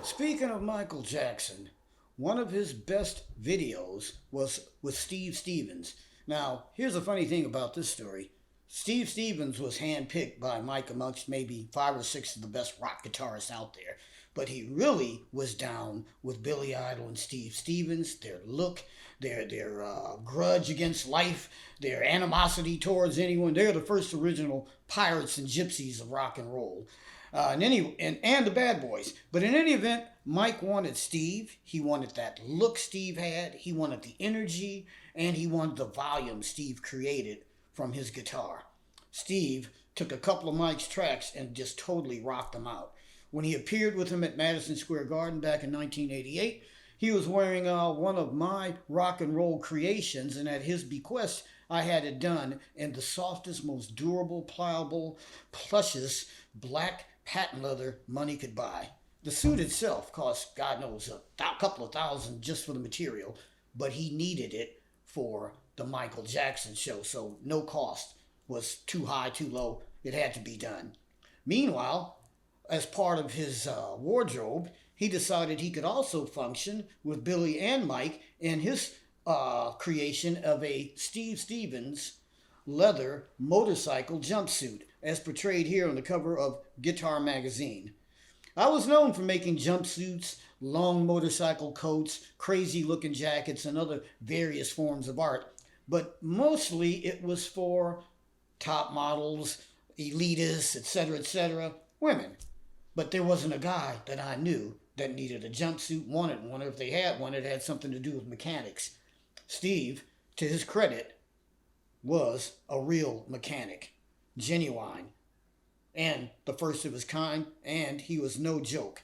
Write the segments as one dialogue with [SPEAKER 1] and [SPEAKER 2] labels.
[SPEAKER 1] Speaking of Michael Jackson, one of his best videos was with Steve Stevens. Now, here's a funny thing about this story. Steve Stevens was handpicked by Mike amongst maybe 5 or 6 of the best rock guitarists out there. But he really was down with Billy Idol and Steve Stevens, their look, their grudge against life, their animosity towards anyone. They're the first original pirates and gypsies of rock and roll. And the Bad Boys. But in any event, Mike wanted Steve. He wanted that look Steve had. He wanted the energy, and he wanted the volume Steve created from his guitar. Steve took a couple of Mike's tracks and just totally rocked them out. When he appeared with him at Madison Square Garden back in 1988, he was wearing one of my rock and roll creations, and at his bequest, I had it done in the softest, most durable, pliable, plushest black patent leather money could buy. The suit itself cost, God knows, a couple of thousand just for the material, but he needed it for the Michael Jackson show, so no cost was too high, too low. It had to be done. Meanwhile, as part of his wardrobe, he decided he could also function with Billy and Mike in his creation of a Steve Stevens leather motorcycle jumpsuit, as portrayed here on the cover of Guitar Magazine. I was known for making jumpsuits, long motorcycle coats, crazy looking jackets, and other various forms of art, but mostly it was for top models, elitists, etc., women. But there wasn't a guy that I knew that needed a jumpsuit, wanted one, or if they had one, it had something to do with mechanics. Steve, to his credit, was a real mechanic, genuine, and the first of his kind, and he was no joke.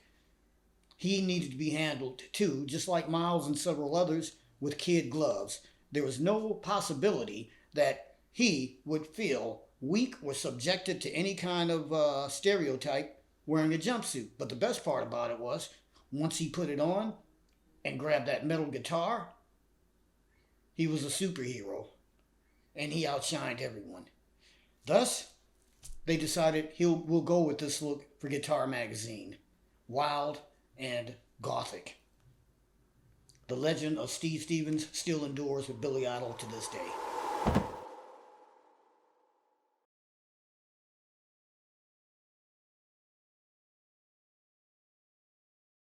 [SPEAKER 1] He needed to be handled too, just like Miles and several others, with kid gloves. There was no possibility that he would feel weak or subjected to any kind of stereotype wearing a jumpsuit. But the best part about it was, once he put it on and grabbed that metal guitar, he was a superhero, and he outshined everyone. Thus, they decided we'll go with this look for Guitar Magazine. Wild and Gothic. The legend of Steve Stevens still endures with Billy Idol to this day.